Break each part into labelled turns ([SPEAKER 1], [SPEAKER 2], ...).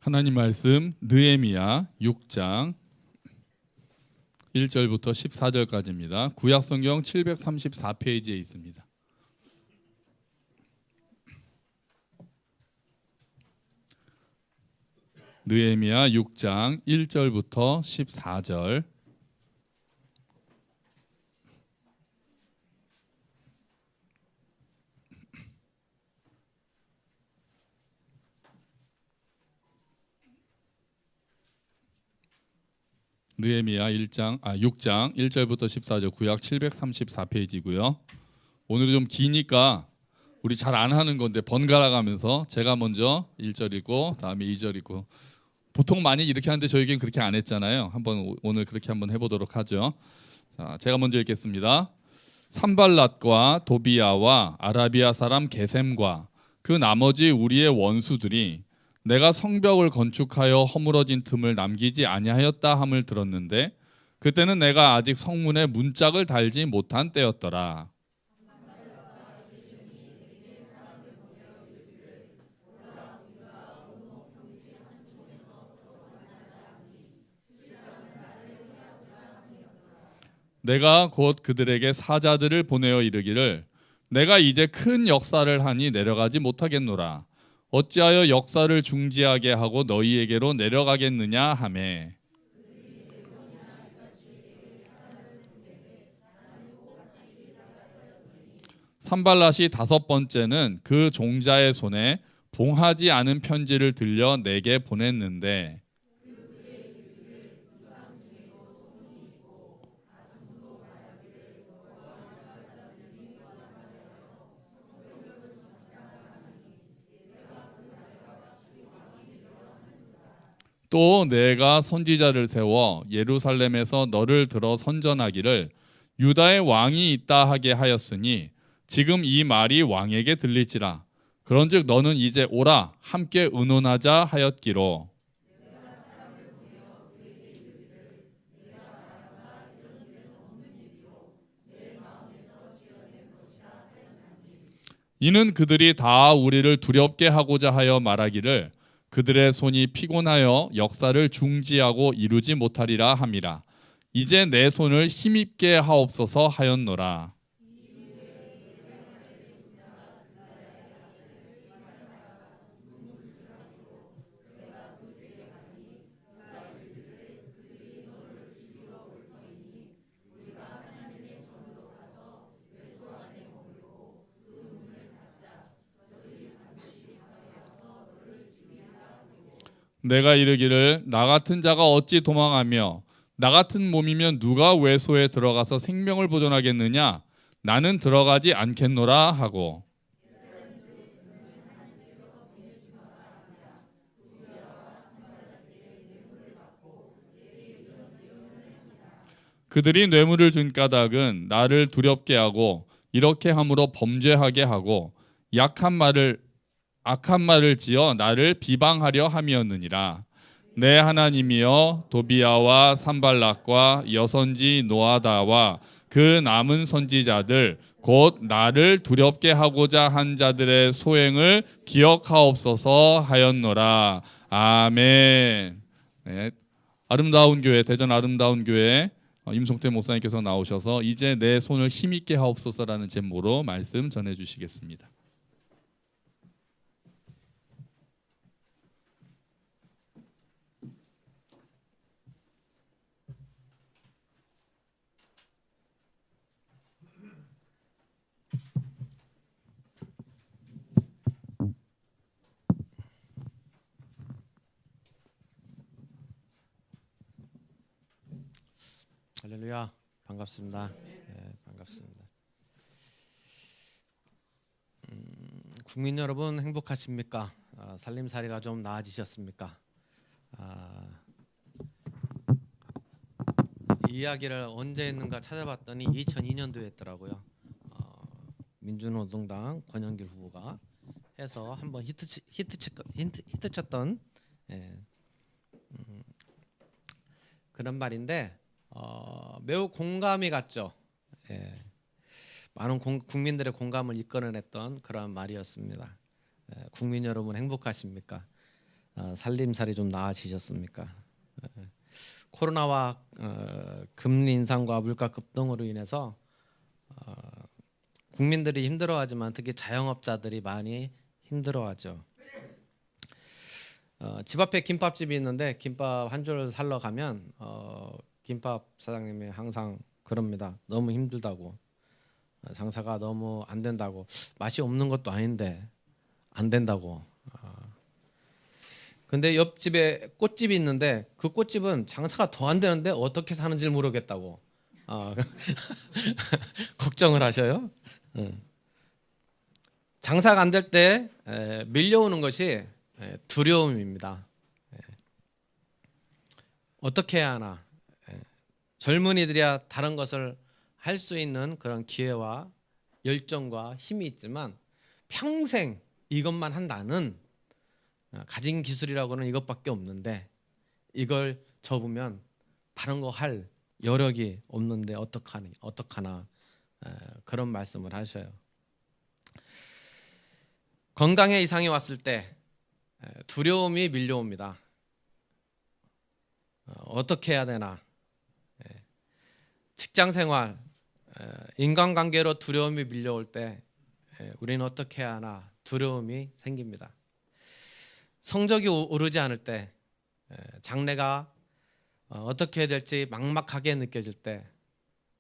[SPEAKER 1] 하나님 말씀 느헤미야 6장 1절부터 14절까지입니다. 구약 성경 734페이지에 있습니다. 느헤미야 6장 1절부터 14절. 느헤미야 6장 1절부터 14절 구약 734페이지고요. 오늘은 좀 기니까 우리 잘 안 하는 건데 번갈아 가면서 제가 먼저 1절 읽고 다음에 2절 읽고, 보통 많이 이렇게 하는데 저희는 그렇게 안 했잖아요. 오늘 그렇게 한번 해보도록 하죠. 자, 제가 먼저 읽겠습니다. 산발랏과 도비야와 아라비아 사람 게셈과 그 나머지 우리의 원수들이 내가 성벽을 건축하여 허물어진 틈을 남기지 아니하였다 함을 들었는데 그때는 내가 아직 성문에 문짝을 달지 못한 때였더라. 내가 곧 그들에게 사자들을 보내어 이르기를 내가 이제 큰 역사를 하니 내려가지 못하겠노라. 어찌하여 역사를 중지하게 하고 너희에게로 내려가겠느냐 하매. 산발랏이 5번째는 그 종자의 손에 봉하지 않은 편지를 들려 내게 보냈는데 또 내가 선지자를 세워 예루살렘에서 너를 들어 선전하기를 유다의 왕이 있다 하게 하였으니 지금 이 말이 왕에게 들릴지라. 그런즉 너는 이제 오라 함께 의논하자 하였기로. 이는 그들이 다 우리를 두렵게 하고자 하여 말하기를 그들의 손이 피곤하여 역사를 중지하고 이루지 못하리라 함이라. 이제 내 손을 힘입게 하옵소서 하였노라. 내가 이르기를 나 같은 자가 어찌 도망하며 나 같은 몸이면 누가 외소에 들어가서 생명을 보존하겠느냐. 나는 들어가지 않겠노라 하고. 그들이 뇌물을 준 까닭은 나를 두렵게 하고 이렇게 함으로 범죄하게 하고 악한 말을 지어 나를 비방하려 함이었느니라. 내 하나님이여 도비야와 산발락과 여선지 노아다와 그 남은 선지자들 곧 나를 두렵게 하고자 한 자들의 소행을 기억하옵소서 하였노라. 아멘. 네. 아름다운 교회, 대전 아름다운 교회 임송태 목사님께서 나오셔서 이제 내 손을 힘있게 하옵소서라는 제목으로 말씀 전해주시겠습니다.
[SPEAKER 2] 할렐루야, 반갑습니다. 네, 반갑습니다. 국민 여러분 행복하십니까? 살림살이가 좀 나아지셨습니까? 이 이야기를 언제 했는가 찾아봤더니 2002년도에 했더라고요. 민주노동당 권영길 후보가 해서 한번 히트쳤던 그런 말인데 매우 공감이 갔죠. 많은 국민들의 공감을 이끌어냈던 그런 말이었습니다. 국민 여러분 행복하십니까? 살림살이 좀 나아지셨습니까? 코로나와 금리 인상과 물가 급등으로 인해서 국민들이 힘들어하지만 특히 자영업자들이 많이 힘들어하죠. 집 앞에 김밥집이 있는데 김밥 한 줄 사러 가면 김밥 사장님이 항상 그럽니다. 너무 힘들다고, 장사가 너무 안 된다고, 맛이 없는 것도 아닌데 안 된다고. 근데 옆집에 꽃집이 있는데 그 꽃집은 장사가 더 안 되는데 어떻게 사는지 모르겠다고 걱정을 하셔요. 장사가 안 될 때 밀려오는 것이 두려움입니다. 어떻게 해야 하나? 젊은이들이야 다른 것을 할 수 있는 그런 기회와 열정과 힘이 있지만 평생 이것만 한다는 가진 기술이라고는 이것밖에 없는데 이걸 접으면 다른 거 할 여력이 없는데 어떡하나 그런 말씀을 하셔요. 건강에 이상이 왔을 때 두려움이 밀려옵니다. 어떻게 해야 되나? 직장생활, 인간관계로 두려움이 밀려올 때 우리는 어떻게 해야 하나? 두려움이 생깁니다. 성적이 오르지 않을 때, 장래가 어떻게 해야 될지 막막하게 느껴질 때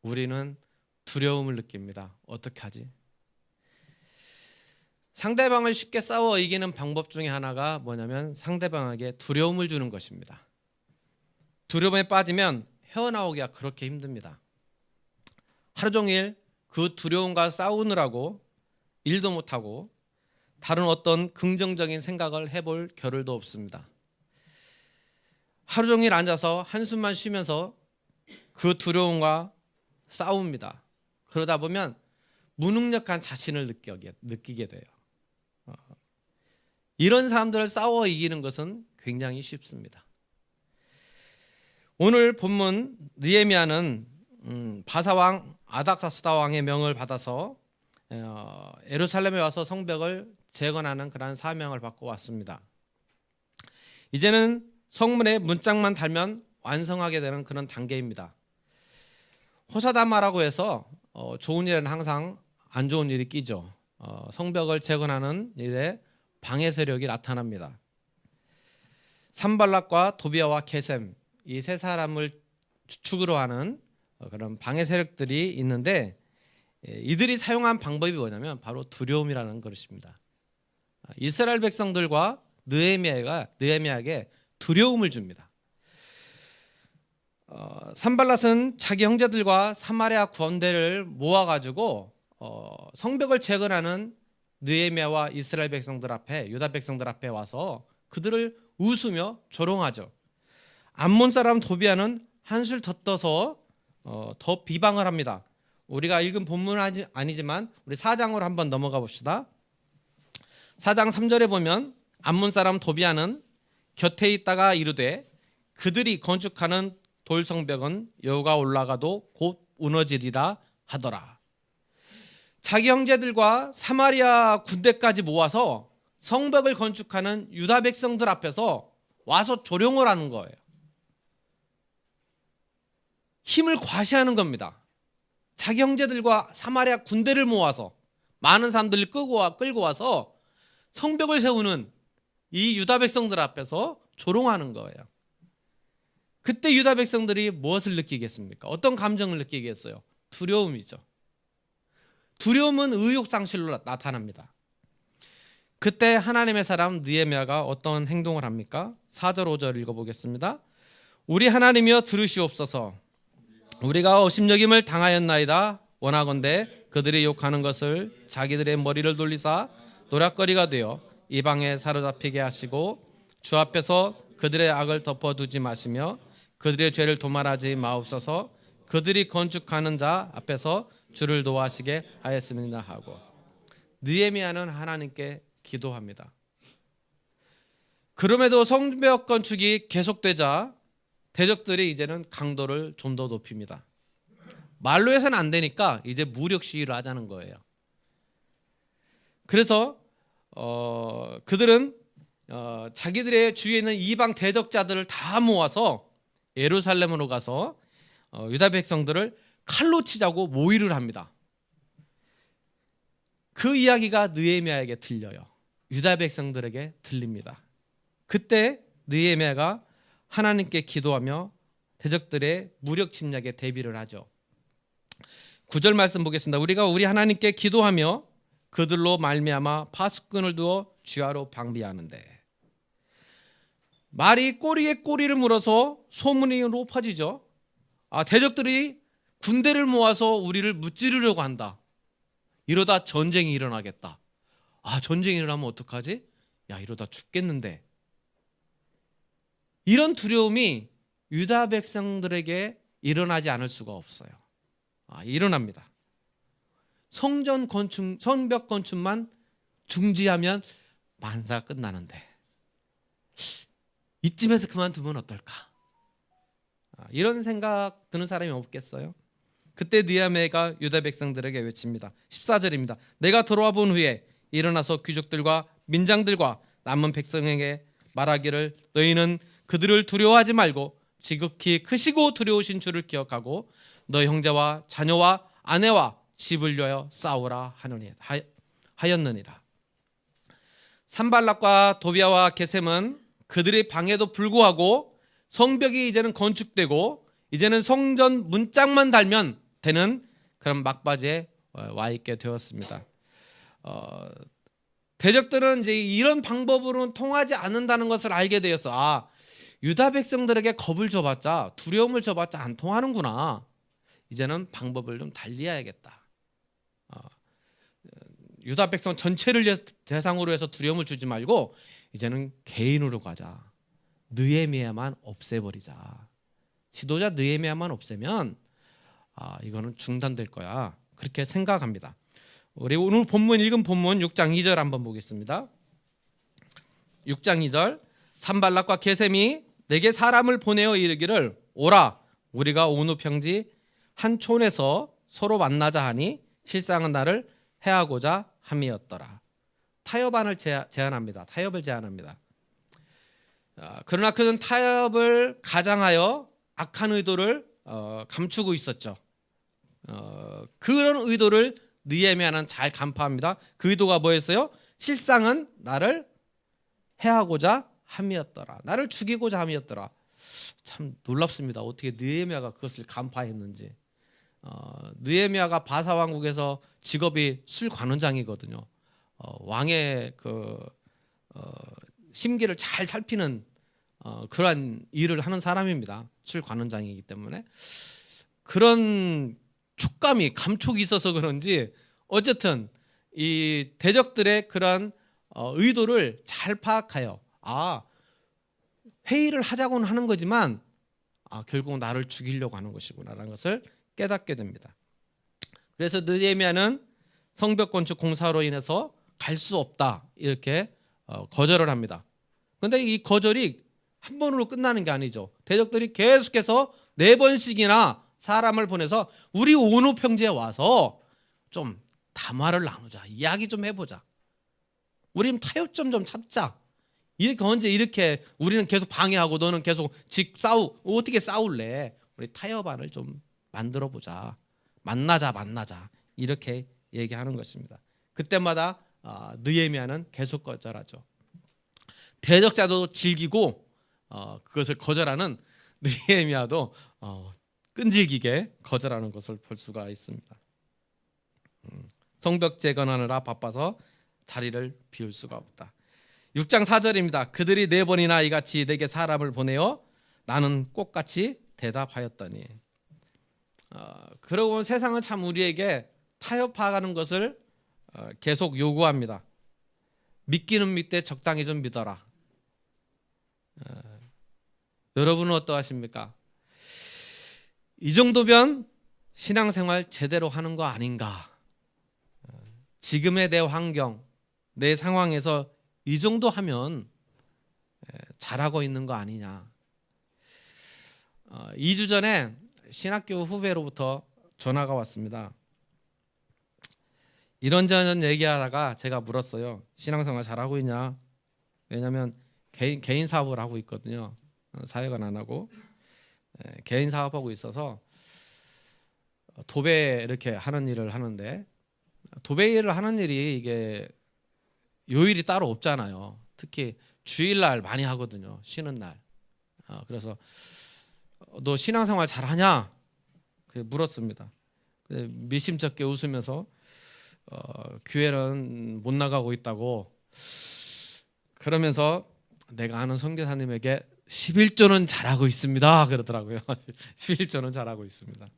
[SPEAKER 2] 우리는 두려움을 느낍니다. 어떻게 하지? 상대방을 쉽게 싸워 이기는 방법 중에 하나가 뭐냐면 상대방에게 두려움을 주는 것입니다. 두려움에 빠지면 헤어나오기가 그렇게 힘듭니다. 하루 종일 그 두려움과 싸우느라고 일도 못하고 다른 어떤 긍정적인 생각을 해볼 겨를도 없습니다. 하루 종일 앉아서 한숨만 쉬면서 그 두려움과 싸웁니다. 그러다 보면 무능력한 자신을 느끼게 돼요. 이런 사람들을 싸워 이기는 것은 굉장히 쉽습니다. 오늘 본문 느헤미야는 바사왕 아닥사스다 왕의 명을 받아서 예루살렘에 와서 성벽을 재건하는 그러한 사명을 받고 왔습니다. 이제는 성문에 문짝만 달면 완성하게 되는 그런 단계입니다. 호사다마라고 해서 좋은 일은 항상 안 좋은 일이 끼죠. 성벽을 재건하는 일에 방해 세력이 나타납니다. 산발락과 도비아와 게셈, 이 세 사람을 주축으로 하는 그런 방해 세력들이 있는데 이들이 사용한 방법이 뭐냐면 바로 두려움이라는 것입니다. 이스라엘 백성들과 느헤미야에게 두려움을 줍니다. 산발랏은 자기 형제들과 사마리아 군대를 모아가지고 성벽을 재건하는 느헤미야와 이스라엘 백성들 앞에, 유다 백성들 앞에 와서 그들을 웃으며 조롱하죠. 암몬 사람 도비아는 한술 더 떠서 더 비방을 합니다. 우리가 읽은 본문은 아니지만 우리 4장으로 한번 넘어가 봅시다. 4장 3절에 보면 암몬 사람 도비아는 곁에 있다가 이르되 그들이 건축하는 돌성벽은 여호가 올라가도 곧 무너지리라 하더라. 자기 형제들과 사마리아 군대까지 모아서 성벽을 건축하는 유다 백성들 앞에서 와서 조롱을 하는 거예요. 힘을 과시하는 겁니다. 자기 형제들과 사마리아 군대를 모아서 많은 사람들을 끌고 와서 성벽을 세우는 이 유다 백성들 앞에서 조롱하는 거예요. 그때 유다 백성들이 무엇을 느끼겠습니까? 어떤 감정을 느끼겠어요? 두려움이죠. 두려움은 의욕상실로 나타납니다. 그때 하나님의 사람 느헤미야가 어떤 행동을 합니까? 4절 5절 읽어보겠습니다. 우리 하나님이여 들으시옵소서. 우리가 업신여김을 당하였나이다. 원하건대 그들이 욕하는 것을 자기들의 머리를 돌리사 노략거리가 되어 이방에 사로잡히게 하시고 주 앞에서 그들의 악을 덮어두지 마시며 그들의 죄를 도말하지 마옵소서. 그들이 건축하는 자 앞에서 주를 도와하시게 하였습니다 하고 느헤미야는 하나님께 기도합니다. 그럼에도 성벽 건축이 계속되자 대적들이 이제는 강도를 좀 더 높입니다. 말로 해서는 안 되니까 이제 무력 시위를 하자는 거예요. 그래서 그들은 자기들의 주위에 있는 이방 대적자들을 다 모아서 예루살렘으로 가서 유다 백성들을 칼로 치자고 모의를 합니다. 그 이야기가 느헤미야에게 들려요. 유다 백성들에게 들립니다. 그때 느헤미야가 하나님께 기도하며 대적들의 무력 침략에 대비를 하죠. 9절 말씀 보겠습니다. 우리가 우리 하나님께 기도하며 그들로 말미암아 파수꾼을 두어 쥐하로 방비하는데, 말이 꼬리에 꼬리를 물어서 소문이 높아지죠. 대적들이 군대를 모아서 우리를 무찌르려고 한다. 이러다 전쟁이 일어나겠다. 전쟁이 일어나면 어떡하지? 이러다 죽겠는데. 이런 두려움이 유다 백성들에게 일어나지 않을 수가 없어요. 일어납니다. 성전 건축, 성벽 건축만 중지하면 만사가 끝나는데 이쯤에서 그만두면 어떨까? 이런 생각 드는 사람이 없겠어요? 그때 느헤미야가 유다 백성들에게 외칩니다. 14절입니다. 내가 돌아와 본 후에 일어나서 귀족들과 민장들과 남은 백성에게 말하기를 너희는 그들을 두려워하지 말고 지극히 크시고 두려우신 주를 기억하고 너희 형제와 자녀와 아내와 집을 위하여 싸우라 하였느니라. 산발락과 도비아와 게셈은 그들의 방해도 불구하고 성벽이 이제는 건축되고 이제는 성전 문짝만 달면 되는 그런 막바지에 와 있게 되었습니다. 대적들은 이제 이런 방법으로는 통하지 않는다는 것을 알게 되었어. 유다 백성들에게 겁을 줘봤자, 두려움을 줘봤자 안 통하는구나. 이제는 방법을 좀 달리해야겠다. 유다 백성 전체를 대상으로 해서 두려움을 주지 말고 이제는 개인으로 가자. 느헤미야만 없애버리자. 지도자 느헤미야만 없애면 이거는 중단될 거야. 그렇게 생각합니다. 우리 오늘 본문 읽은 본문 6장 2절 한번 보겠습니다. 6장 2절 산발락과 게셈이 내게 사람을 보내어 이르기를 오라 우리가 오누 평지 한 촌에서 서로 만나자 하니 실상은 나를 해하고자 함이었더라. 타협안을 제안합니다. 타협을 제안합니다. 그러나 그는 타협을 가장하여 악한 의도를 감추고 있었죠. 그런 의도를 느헤미야는 잘 간파합니다. 그 의도가 뭐였어요? 실상은 나를 해하고자 함이었더라. 나를 죽이고자 함이었더라. 참 놀랍습니다. 어떻게 느헤미야가 그것을 간파했는지. 느헤미야가 바사 왕국에서 직업이 술 관원장이거든요. 왕의 그 심기를 잘 살피는 그러한 일을 하는 사람입니다. 술 관원장이기 때문에 그런 촉감이 감촉이 있어서 그런지 어쨌든 이 대적들의 그런 의도를 잘 파악하여 회의를 하자고는 하는 거지만 결국 나를 죽이려고 하는 것이구나라는 것을 깨닫게 됩니다. 그래서 느헤미야는 성벽 건축 공사로 인해서 갈 수 없다 이렇게 거절을 합니다. 그런데 이 거절이 한 번으로 끝나는 게 아니죠. 대적들이 계속해서 4번씩이나 사람을 보내서 우리 오누 평지에 와서 좀 담화를 나누자, 이야기 좀 해보자. 우리 타협점 좀 찾자. 이렇게 언제 이렇게 우리는 계속 방해하고 너는 계속 어떻게 싸울래? 우리 타협안을 좀 만들어 보자. 만나자 이렇게 얘기하는 것입니다. 그때마다 느헤미야는 계속 거절하죠. 대적자도 즐기고 그것을 거절하는 느헤미야도 끈질기게 거절하는 것을 볼 수가 있습니다. 성벽 재건하느라 바빠서 자리를 비울 수가 없다. 6장 4절입니다. 그들이 4번이나 이같이 내게 사람을 보내어 나는 꽃같이 대답하였더니. 그러고 보면 세상은 참 우리에게 타협하는 것을 계속 요구합니다. 믿기는 믿되 적당히 좀 믿어라. 여러분은 어떠하십니까? 이 정도면 신앙생활 제대로 하는 거 아닌가? 지금의 내 환경, 내 상황에서 이 정도 하면 잘하고 있는 거 아니냐? 2주 전에 신학교 후배로부터 전화가 왔습니다. 이런저런 얘기하다가 제가 물었어요. 신앙생활 잘하고 있냐? 왜냐하면 개인 사업을 하고 있거든요. 사회관 안 하고 개인 사업하고 있어서 도배 이렇게 하는 일을 하는데, 도배 일을 하는 일이 이게 요일이 따로 없잖아요. 특히 주일날 많이 하거든요. 쉬는 날. 그래서 너 신앙생활 잘하냐? 물었습니다. 미심쩍게 웃으면서 교회는 못 나가고 있다고. 그러면서 내가 아는 선교사님에게 11조는 잘하고 있습니다 그러더라고요. 11조는 잘하고 있습니다.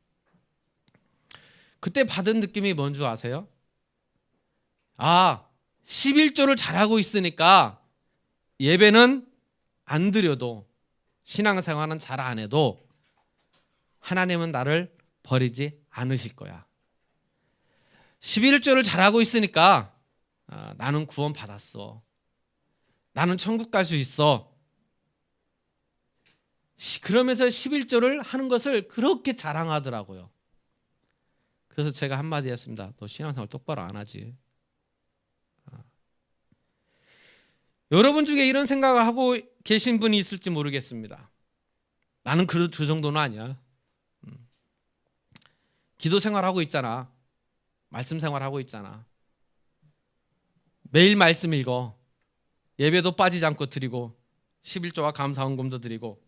[SPEAKER 2] 그때 받은 느낌이 뭔 줄 아세요? 11조를 잘하고 있으니까 예배는 안 드려도, 신앙생활은 잘 안 해도 하나님은 나를 버리지 않으실 거야. 11조를 잘하고 있으니까 나는 구원 받았어. 나는 천국 갈 수 있어. 그러면서 11조를 하는 것을 그렇게 자랑하더라고요. 그래서 제가 한마디 했습니다. 너 신앙생활 똑바로 안 하지. 여러분 중에 이런 생각을 하고 계신 분이 있을지 모르겠습니다. 나는 그 정도는 아니야. 기도 생활하고 있잖아. 말씀 생활하고 있잖아. 매일 말씀 읽어. 예배도 빠지지 않고 드리고, 11조와 감사헌금도 드리고,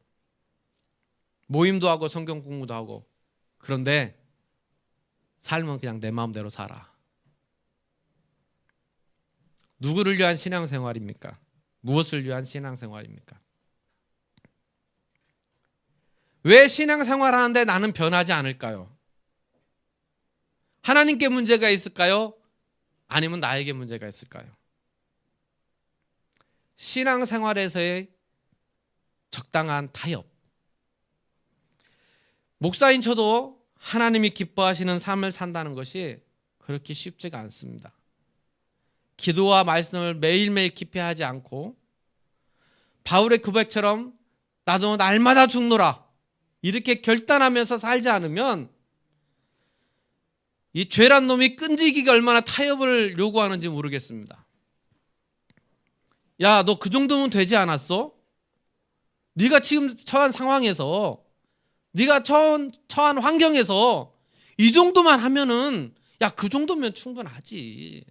[SPEAKER 2] 모임도 하고 성경 공부도 하고. 그런데 삶은 그냥 내 마음대로 살아. 누구를 위한 신앙생활입니까? 무엇을 위한 신앙생활입니까? 왜 신앙생활하는데 나는 변하지 않을까요? 하나님께 문제가 있을까요? 아니면 나에게 문제가 있을까요? 신앙생활에서의 적당한 타협. 목사인 저도 하나님이 기뻐하시는 삶을 산다는 것이 그렇게 쉽지가 않습니다. 기도와 말씀을 매일매일 기피하지 않고 바울의 고백처럼 나도 날마다 죽노라 이렇게 결단하면서 살지 않으면 이 죄란 놈이 끈질기게 얼마나 타협을 요구하는지 모르겠습니다. 야, 너 그 정도면 되지 않았어? 네가 지금 처한 상황에서, 네가 처한 환경에서 이 정도만 하면은, 야, 그 정도면 충분하지.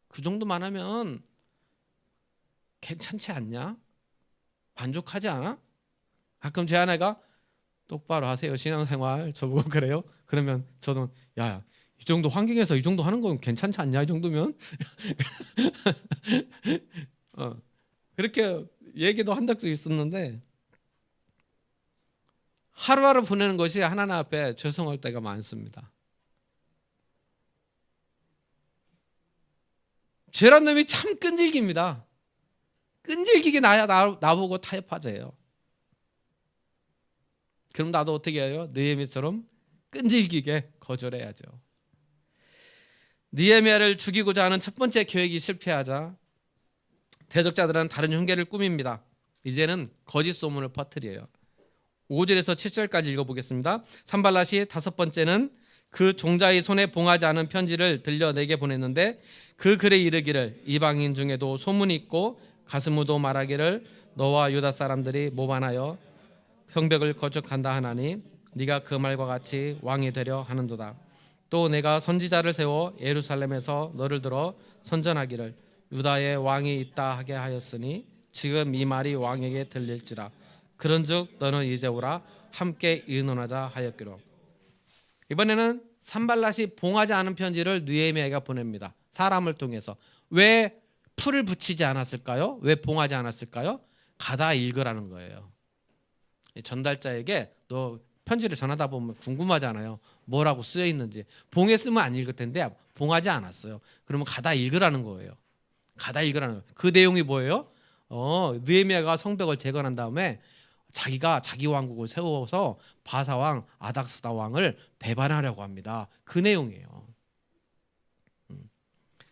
[SPEAKER 2] 그 정도만 하면 괜찮지 않냐? 만족하지 않아? 가끔 제 아내가 똑바로 하세요 신앙생활 저보고 그래요? 그러면 저는 야, 이 정도 환경에서 이 정도 하는 건 괜찮지 않냐? 이 정도면 그렇게 얘기도 한 적도 있었는데, 하루하루 보내는 것이 하나님 앞에 죄송할 때가 많습니다. 죄란 놈이 참 끈질깁니다. 끈질기게 나보고 타협하자요. 그럼 나도 어떻게 해요? 느헤미야처럼 끈질기게 거절해야죠. 느헤미야를 죽이고자 하는 첫 번째 계획이 실패하자 대적자들은 다른 흉계를 꾸밉니다. 이제는 거짓 소문을 퍼뜨려요. 5절에서 7절까지 읽어보겠습니다. 산발랏이 다섯 번째는 그 종자의 손에 봉하지 않은 편지를 들려 내게 보냈는데 그 글에 이르기를 이방인 중에도 소문이 있고 가스무도 말하기를 너와 유다 사람들이 모반하여 성벽을 건축한다 하나니 네가 그 말과 같이 왕이 되려 하는도다. 또 내가 선지자를 세워 예루살렘에서 너를 들어 선전하기를 유다에 왕이 있다 하게 하였으니 지금 이 말이 왕에게 들릴지라. 그런즉 너는 이제 오라 함께 의논하자 하였기로. 이번에는 산발랏이 봉하지 않은 편지를 느헤미야가 보냅니다. 사람을 통해서. 왜 풀을 붙이지 않았을까요? 왜 봉하지 않았을까요? 가다 읽으라는 거예요. 전달자에게 너 편지를 전하다 보면 궁금하잖아요. 뭐라고 쓰여 있는지. 봉에 쓰면 안 읽을 텐데 봉하지 않았어요. 그러면 가다 읽으라는 거예요. 가다 읽으라는 거예요. 그 내용이 뭐예요? 느헤미야가 성벽을 재건한 다음에 자기가 자기 왕국을 세워서 바사왕 아닥스다 왕을 배반하려고 합니다. 그 내용이에요.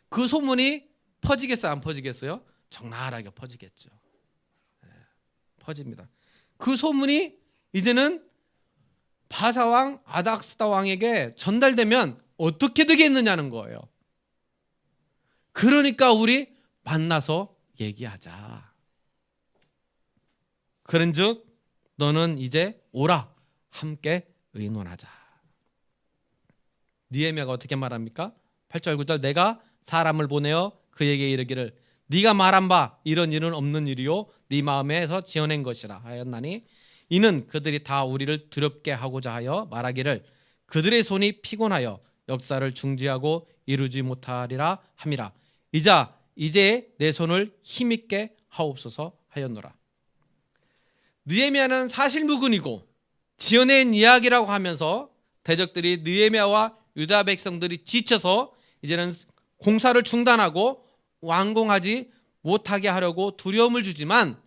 [SPEAKER 2] 그 소문이 퍼지겠어요? 안 퍼지겠어요? 적나라하게 퍼지겠죠. 퍼집니다. 그 소문이 이제는 바사왕 아닥스다 왕에게 전달되면 어떻게 되겠느냐는 거예요. 그러니까 우리 만나서 얘기하자. 그런즉 너는 이제 오라, 함께 의논하자. 느헤미야가 어떻게 말합니까? 8절 9절 내가 사람을 보내어 그에게 이르기를 네가 말한 바 이런 일은 없는 일이요 네 마음에서 지어낸 것이라 하였나니 이는 그들이 다 우리를 두렵게 하고자 하여 말하기를 그들의 손이 피곤하여 역사를 중지하고 이루지 못하리라 함이라. 이제 내 손을 힘있게 하옵소서 하였노라. 느헤미야는 사실무근이고 지어낸 이야기라고 하면서 대적들이 느헤미야와 유다 백성들이 지쳐서 이제는 공사를 중단하고 완공하지 못하게 하려고 두려움을 주지만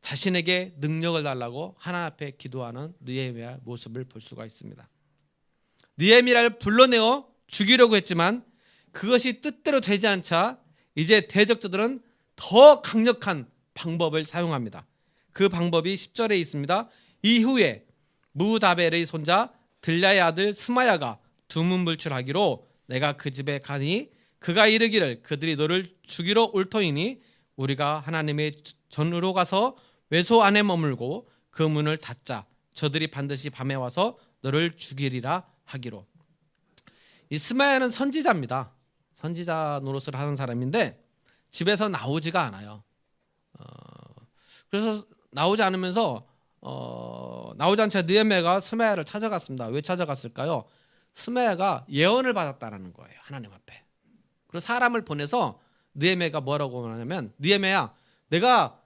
[SPEAKER 2] 자신에게 능력을 달라고 하나님 앞에 기도하는 느헤미야의 모습을 볼 수가 있습니다. 느헤미야를 불러내어 죽이려고 했지만 그것이 뜻대로 되지 않자 이제 대적자들은 더 강력한 방법을 사용합니다. 그 방법이 10절에 있습니다. 이후에 무다벨의 손자 들랴의 아들 스마야가 두문불출하기로 내가 그 집에 가니 그가 이르기를 그들이 너를 죽이러 올 터이니 우리가 하나님의 전으로 가서 외소 안에 머물고 그 문을 닫자. 저들이 반드시 밤에 와서 너를 죽이리라 하기로. 이 스마야는 선지자입니다. 선지자 노릇을 하는 사람인데 집에서 나오지가 않아요. 그래서 나오지 않으면서 나오지 않자 느헤미야가 스마야를 찾아갔습니다. 왜 찾아갔을까요? 스마야가 예언을 받았다라는 거예요. 하나님 앞에. 그래서 사람을 보내서 느헤미야가 뭐라고 하냐면 느헤미야 내가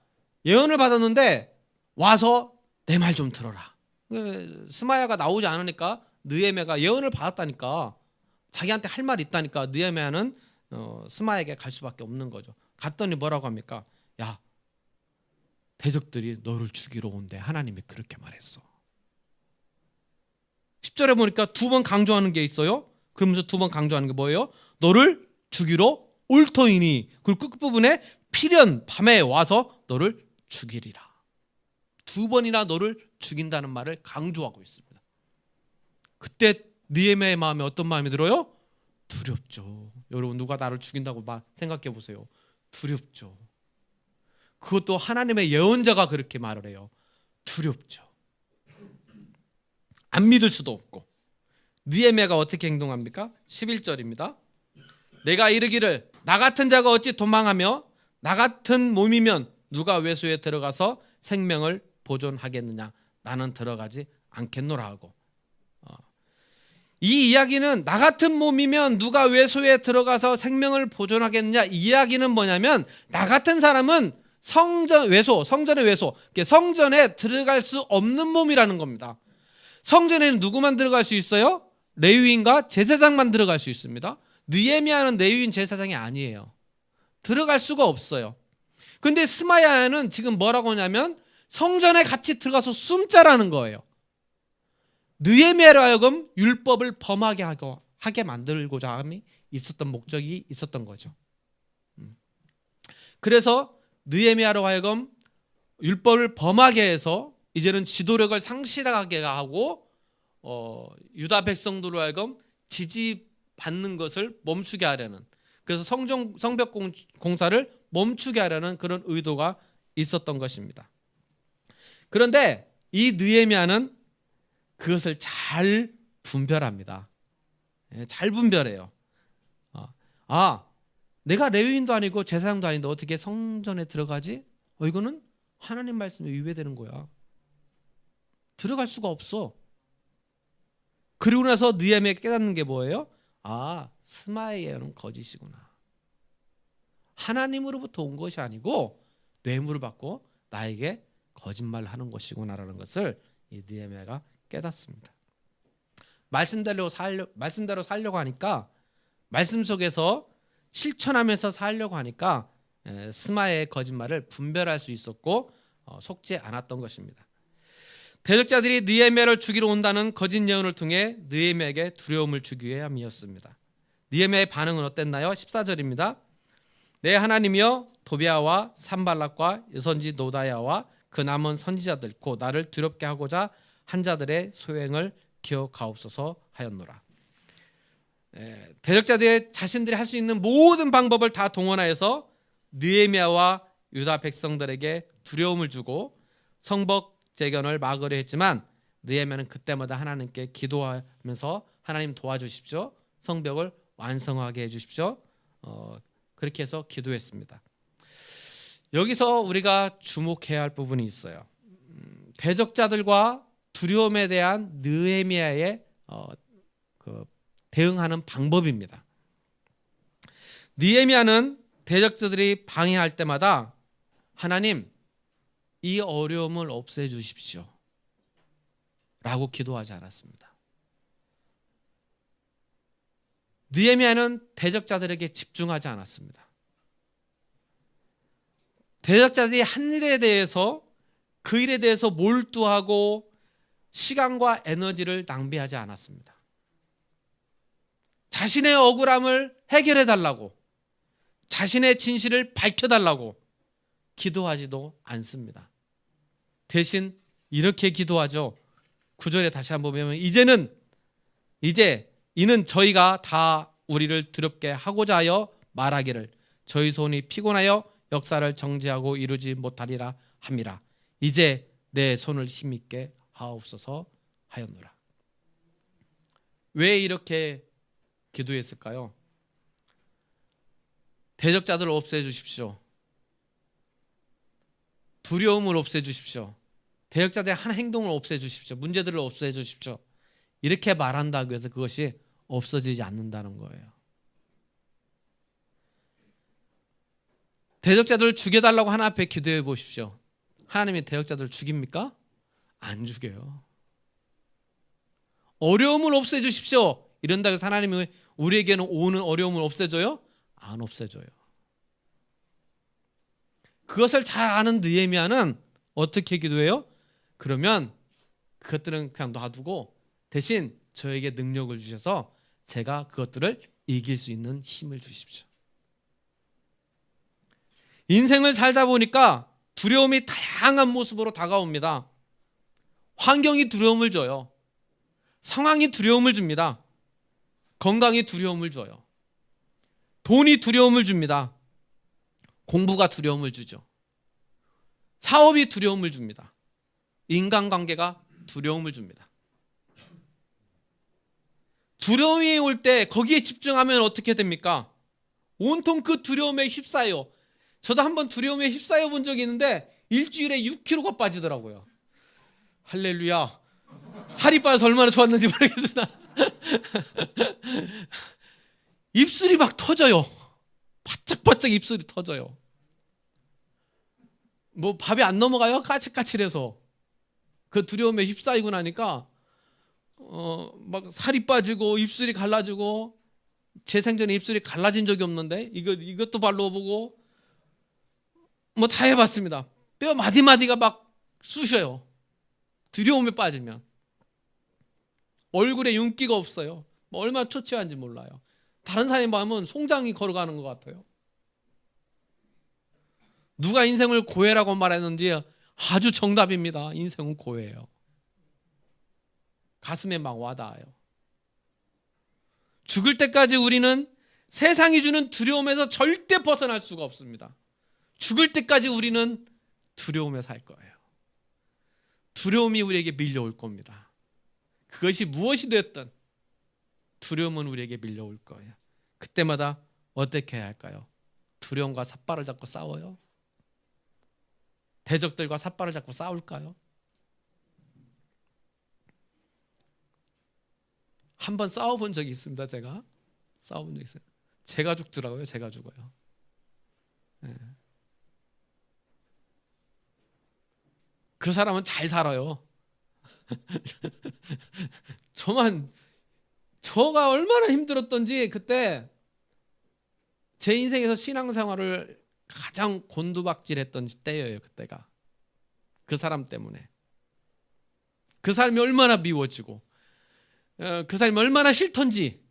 [SPEAKER 2] 예언을 받았는데 와서 내 말 좀 들어라. 스마야가 나오지 않으니까 느헤미야가 예언을 받았다니까 자기한테 할 말이 있다니까 느헤미야는 스마야에게 갈 수밖에 없는 거죠. 갔더니 뭐라고 합니까? 야 대적들이 너를 죽이러 온대. 하나님이 그렇게 말했어. 10절에 보니까 두 번 강조하는 게 있어요. 그러면서 두 번 강조하는 게 뭐예요? 너를 죽이러 올 터이니. 그리고 끝부분에 필연 밤에 와서 너를 죽이리라. 두 번이나 너를 죽인다는 말을 강조하고 있습니다. 그때 느헤미야의 마음에 어떤 마음이 들어요? 두렵죠. 여러분 누가 나를 죽인다고 생각해 보세요. 두렵죠. 그것도 하나님의 예언자가 그렇게 말을 해요. 두렵죠. 안 믿을 수도 없고. 느헤미야가 어떻게 행동합니까? 11절입니다. 내가 이르기를 나 같은 자가 어찌 도망하며 나 같은 몸이면 누가 외소에 들어가서 생명을 보존하겠느냐. 나는 들어가지 않겠노라 하고. 이 이야기는 나 같은 몸이면 누가 외소에 들어가서 생명을 보존하겠느냐. 이 이야기는 뭐냐면 나 같은 사람은 성전의 외소, 성전에 들어갈 수 없는 몸이라는 겁니다. 성전에는 누구만 들어갈 수 있어요? 레위인과 제사장만 들어갈 수 있습니다. 느헤미야는 레위인 제사장이 아니에요. 들어갈 수가 없어요. 근데 스마야는 지금 뭐라고 하냐면 성전에 같이 들어가서 숨자라는 거예요. 느헤미야로 하여금 율법을 범하게 하게 만들고자 함이 있었던 목적이 있었던 거죠. 그래서 느헤미야로 하여금 율법을 범하게 해서 이제는 지도력을 상실하게 하고 유다 백성들로 하여금 지지받는 것을 멈추게 하려는, 그래서 성벽 공사를 멈추게 하려는 그런 의도가 있었던 것입니다. 그런데 이 느헤미야는 그것을 잘 분별합니다. 잘 분별해요. 내가 레위인도 아니고 제사장도 아닌데 어떻게 성전에 들어가지? 이거는 하나님 말씀에 위배되는 거야. 들어갈 수가 없어. 그리고 나서 느헤미야가 깨닫는 게 뭐예요? 스마야의 예언은 거짓이구나. 하나님으로부터 온 것이 아니고 뇌물을 받고 나에게 거짓말을 하는 것이구나라는 것을 이 느헤미야가 깨닫습니다. 말씀대로 살려고 하니까, 말씀 속에서 실천하면서 살려고 하니까 스마야의 거짓말을 분별할 수 있었고 속지 않았던 것입니다. 대적자들이 느헤미야를 죽이러 온다는 거짓 예언을 통해 느헤미야에게 두려움을 주기 위함이었습니다. 느헤미야의 반응은 어땠나요? 14절입니다. 내 하나님이여 도비아와 산발락과 여선지 노다야와 그 남은 선지자들 곧 나를 두렵게 하고자 한 자들의 소행을 기억하옵소서 하였노라. 대적자들이 자신들이 할 수 있는 모든 방법을 다 동원하여서 느헤미야와 유다 백성들에게 두려움을 주고 성벽 재건을 막으려 했지만 느헤미야는 그때마다 하나님께 기도하면서 하나님 도와주십시오. 성벽을 완성하게 해주십시오. 그렇게 해서 기도했습니다. 여기서 우리가 주목해야 할 부분이 있어요. 대적자들과 두려움에 대한 느헤미야의 대응하는 방법입니다. 느헤미야는 대적자들이 방해할 때마다 하나님 이 어려움을 없애주십시오 라고 기도하지 않았습니다. 느헤미야는 대적자들에게 집중하지 않았습니다. 대적자들이 한 일에 대해서 그 일에 대해서 몰두하고 시간과 에너지를 낭비하지 않았습니다. 자신의 억울함을 해결해 달라고, 자신의 진실을 밝혀 달라고 기도하지도 않습니다. 대신 이렇게 기도하죠. 9절에 다시 한번 보면 이제 이는 저희가 다 우리를 두렵게 하고자 하여 말하기를 저희 손이 피곤하여 역사를 정지하고 이루지 못하리라 함이라. 이제 내 손을 힘있게 하옵소서 하였노라. 왜 이렇게 기도했을까요? 대적자들을 없애주십시오. 두려움을 없애주십시오. 대적자들의 한 행동을 없애주십시오. 문제들을 없애주십시오. 이렇게 말한다고 해서 그것이 없어지지 않는다는 거예요. 대적자들을 죽여달라고 하나님 앞에 기도해 보십시오. 하나님이 대적자들을 죽입니까? 안 죽여요. 어려움을 없애주십시오. 이런다고 해서 하나님이 우리에게는 오는 어려움을 없애줘요? 안 없애줘요. 그것을 잘 아는 느헤미야는 어떻게 기도해요? 그러면 그것들은 그냥 놔두고 대신 저에게 능력을 주셔서 제가 그것들을 이길 수 있는 힘을 주십시오. 인생을 살다 보니까 두려움이 다양한 모습으로 다가옵니다. 환경이 두려움을 줘요. 상황이 두려움을 줍니다. 건강이 두려움을 줘요. 돈이 두려움을 줍니다. 공부가 두려움을 주죠. 사업이 두려움을 줍니다. 인간관계가 두려움을 줍니다. 두려움이 올 때 거기에 집중하면 어떻게 됩니까? 온통 그 두려움에 휩싸여. 저도 한번 두려움에 휩싸여 본 적이 있는데 일주일에 6kg가 빠지더라고요. 할렐루야. 살이 빠져서 얼마나 좋았는지 모르겠으나 입술이 막 터져요. 바짝바짝 입술이 터져요. 뭐 밥이 안 넘어가요? 까칠까칠해서. 그 두려움에 휩싸이고 나니까 막 살이 빠지고 입술이 갈라지고, 제 생전에 입술이 갈라진 적이 없는데 이것도 발라보고 뭐 다 해봤습니다. 뼈 마디마디가 막 쑤셔요. 두려움에 빠지면. 얼굴에 윤기가 없어요. 뭐 얼마나 초췌한지 몰라요. 다른 사람이 보면 송장이 걸어가는 것 같아요. 누가 인생을 고해라고 말했는지 아주 정답입니다. 인생은 고해예요. 가슴에 막 와닿아요. 죽을 때까지 우리는 세상이 주는 두려움에서 절대 벗어날 수가 없습니다. 죽을 때까지 우리는 두려움에 살 거예요. 두려움이 우리에게 밀려올 겁니다. 그것이 무엇이 됐든 두려움은 우리에게 밀려올 거예요. 그때마다 어떻게 해야 할까요? 두려움과 삿발을 잡고 싸워요? 대적들과 삿발을 잡고 싸울까요? 한번 싸워본 적이 있습니다. 제가 싸워본 적이 있어요. 제가 죽더라고요. 제가 죽어요. 네. 그 사람은 잘 살아요. 저가 얼마나 힘들었던지, 그때 제 인생에서 신앙생활을 가장 곤두박질했던 때예요. 그때가. 그 사람 때문에. 그 사람이 얼마나 미워지고 그 사람이 얼마나 싫던지.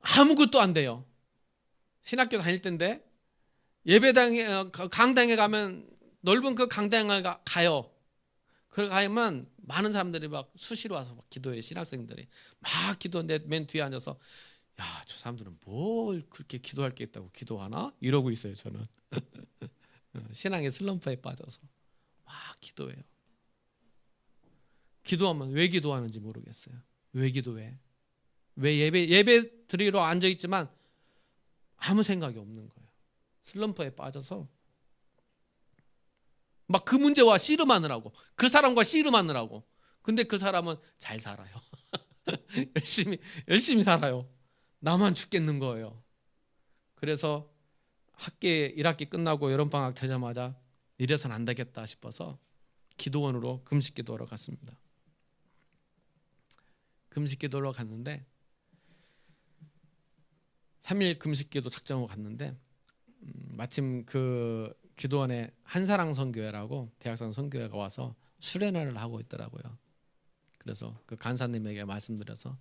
[SPEAKER 2] 아무것도 안 돼요. 신학교 다닐 때인데 예배당에 강당에 가면 넓은 그 강당에 가요. 그래 가면 많은 사람들이 막 수시로 와서 막 기도해. 신학생들이 막 기도하는데 맨 뒤에 앉아서, 야, 저 사람들은 뭘 그렇게 기도할 게 있다고 기도하나? 이러고 있어요, 저는. 신앙의 슬럼프에 빠져서 막 기도해요. 기도하면 왜 기도하는지 모르겠어요. 왜 기도해? 왜 예배 드리러 앉아 있지만 아무 생각이 없는 거예요. 슬럼프에 빠져서 막 그 문제와 씨름하느라고, 그 사람과 씨름하느라고. 근데 그 사람은 잘 살아요. 열심히 살아요. 나만 죽겠는 거예요. 그래서 1학기 끝나고 여름방학 되자마자 이래선 안 되겠다 싶어서 기도원으로 금식기도하러 갔습니다. 금식기도하러 갔는데 3일 금식기도 작정하고 갔는데 마침 그 기도원에 한사랑 선교회라고 대학생 선교회가 와서 수련회를 하고 있더라고요. 그래서 그 간사님에게 말씀드려서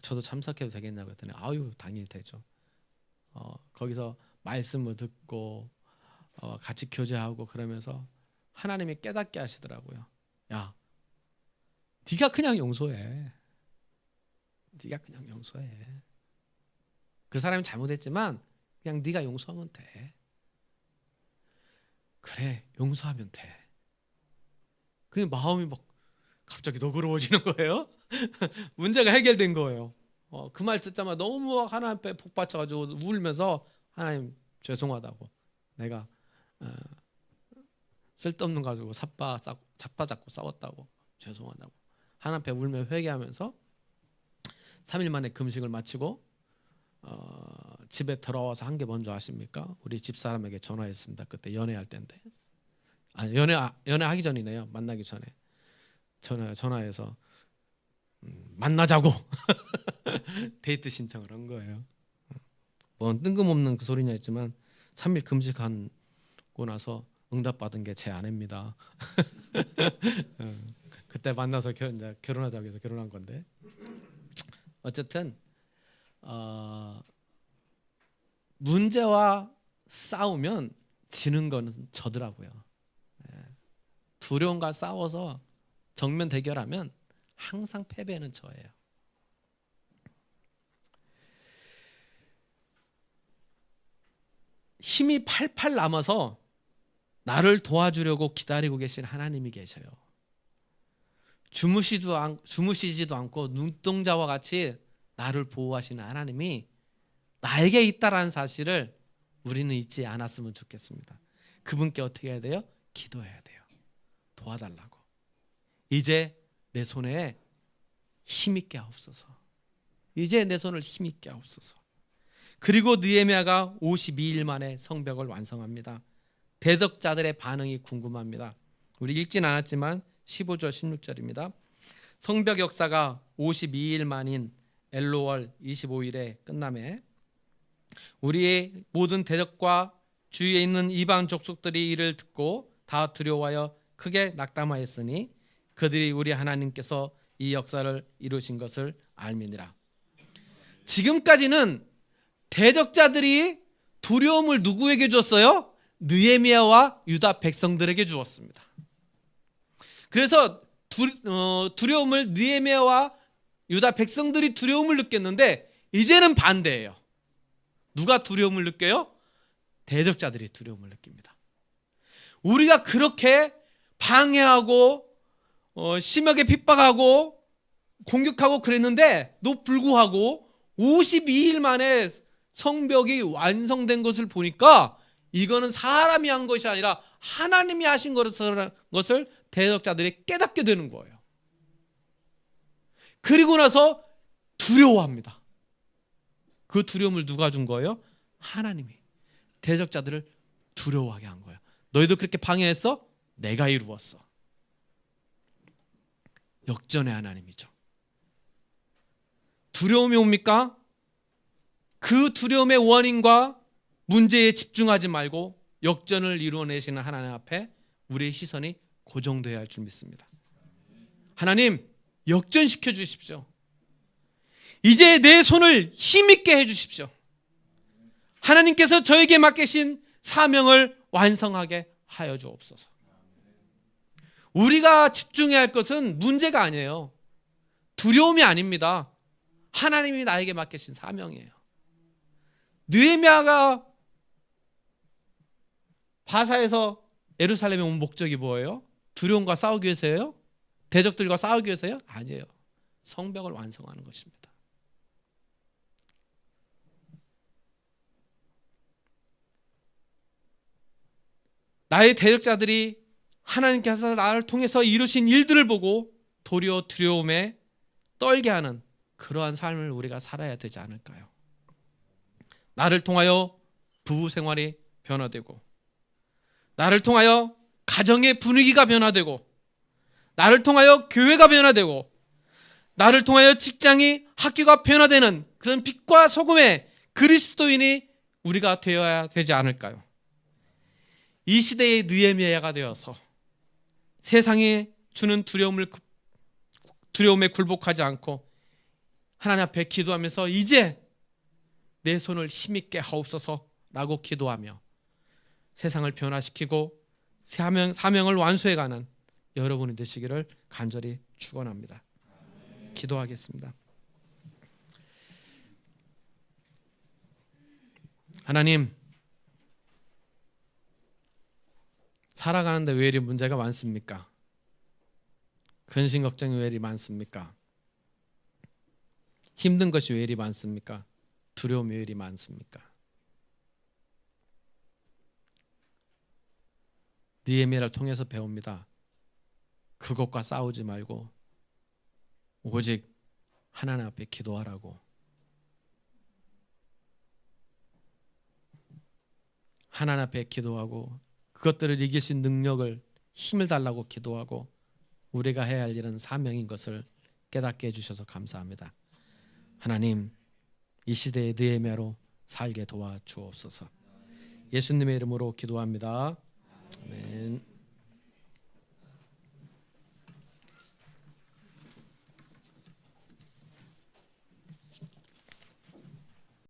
[SPEAKER 2] 저도 참석해도 되겠냐고 했더니 아유 당연히 되죠. 거기서 말씀을 듣고 같이 교제하고 그러면서 하나님이 깨닫게 하시더라고요. 야, 네가 그냥 용서해. 네가 그냥 용서해. 그 사람이 잘못했지만 그냥 네가 용서하면 돼. 그래, 용서하면 돼. 그냥 마음이 막 갑자기 너그러워지는 거예요. 문제가 해결된 거예요. 그 말 듣자마자 너무 하나님 앞에 복받쳐가지고 울면서 하나님 죄송하다고, 내가 쓸데없는 거 가지고 잡고 싸웠다고 죄송하다고 하나님 앞에 울며 회개하면서 3일 만에 금식을 마치고 집에 들어와서 한 게 뭔지 아십니까? 우리 집사람에게 전화했습니다. 그때 연애할 때인데, 아니 연애하기 전이네요. 만나기 전에 전화해서 만나자고 데이트 신청을 한 거예요. 뭐 뜬금없는 그 소리냐 했지만 3일 금식하고 나서 응답받은 게 제 아내입니다. 그때 만나서 이제 결혼하자고 해서 결혼한 건데, 어쨌든 문제와 싸우면 지는 거는 저더라고요. 두려움과 싸워서 정면 대결하면 항상 패배는 저예요. 힘이 팔팔 남아서 나를 도와주려고 기다리고 계신 하나님이 계셔요. 주무시지도 않고 눈동자와 같이 나를 보호하시는 하나님이 나에게 있다라는 사실을 우리는 잊지 않았으면 좋겠습니다. 그분께 어떻게 해야 돼요? 기도해야 돼요. 도와달라고. 이제 내 손에 힘있게 하옵소서. 이제 내 손을 힘있게 하옵소서. 그리고 느헤미야가 52일 만에 성벽을 완성합니다. 대적자들의 반응이 궁금합니다. 우리 읽진 않았지만 15절 16절입니다. 성벽 역사가 52일 만인 엘로월 25일에 끝남에 우리의 모든 대적과 주위에 있는 이방 족속들이 이를 듣고 다 두려워하여 크게 낙담하였으니 그들이 우리 하나님께서 이 역사를 이루신 것을 알미니라. 지금까지는 대적자들이 두려움을 누구에게 줬어요? 느헤미야와 유다 백성들에게 주었습니다. 그래서 두려움을 느헤미야와 유다 백성들이 두려움을 느꼈는데 이제는 반대예요. 누가 두려움을 느껴요? 대적자들이 두려움을 느낍니다. 우리가 그렇게 방해하고 심하게 핍박하고 공격하고 그랬는데도 불구하고 52일 만에 성벽이 완성된 것을 보니까 이거는 사람이 한 것이 아니라 하나님이 하신 것을 대적자들이 깨닫게 되는 거예요. 그리고 나서 두려워합니다. 그 두려움을 누가 준 거예요? 하나님이 대적자들을 두려워하게 한 거예요. 너희도 그렇게 방해했어? 내가 이루었어. 역전의 하나님이죠. 두려움이 옵니까? 그 두려움의 원인과 문제에 집중하지 말고 역전을 이루어내시는 하나님 앞에 우리의 시선이 고정되어야 할 줄 믿습니다. 하나님, 역전시켜 주십시오. 이제 내 손을 힘있게 해 주십시오. 하나님께서 저에게 맡기신 사명을 완성하게 하여 주옵소서. 우리가 집중해야 할 것은 문제가 아니에요. 두려움이 아닙니다. 하나님이 나에게 맡기신 사명이에요. 느헤미야가 바사에서 예루살렘에 온 목적이 뭐예요? 두려움과 싸우기 위해서예요? 대적들과 싸우기 위해서요? 아니에요. 성벽을 완성하는 것입니다. 나의 대적자들이 하나님께서 나를 통해서 이루신 일들을 보고 도리어 두려움에 떨게 하는 그러한 삶을 우리가 살아야 되지 않을까요? 나를 통하여 부부 생활이 변화되고, 나를 통하여 가정의 분위기가 변화되고, 나를 통하여 교회가 변화되고, 나를 통하여 직장이, 학교가 변화되는 그런 빛과 소금의 그리스도인이 우리가 되어야 되지 않을까요? 이 시대의 느헤미야가 되어서 세상에 주는 두려움에 굴복하지 않고 하나님 앞에 기도하면서 이제 내 손을 힘있게 하옵소서라고 기도하며 세상을 변화시키고 사명을 완수해가는 여러분이 되시기를 간절히 축원합니다. 기도하겠습니다. 하나님, 살아가는데 왜 이리 문제가 많습니까? 근심 걱정이 왜 이리 많습니까? 힘든 것이 왜 이리 많습니까? 두려움이 왜 이리 많습니까? 느헤미야를 통해서 배웁니다. 그것과 싸우지 말고 오직 하나님 앞에 기도하라고. 하나님 앞에 기도하고 그것들을 이길 수 있는 능력을, 힘을 달라고 기도하고 우리가 해야 할 일은 사명인 것을 깨닫게 해주셔서 감사합니다. 하나님, 이 시대의 느헤미야로 살게 도와주옵소서. 예수님의 이름으로 기도합니다. 아멘.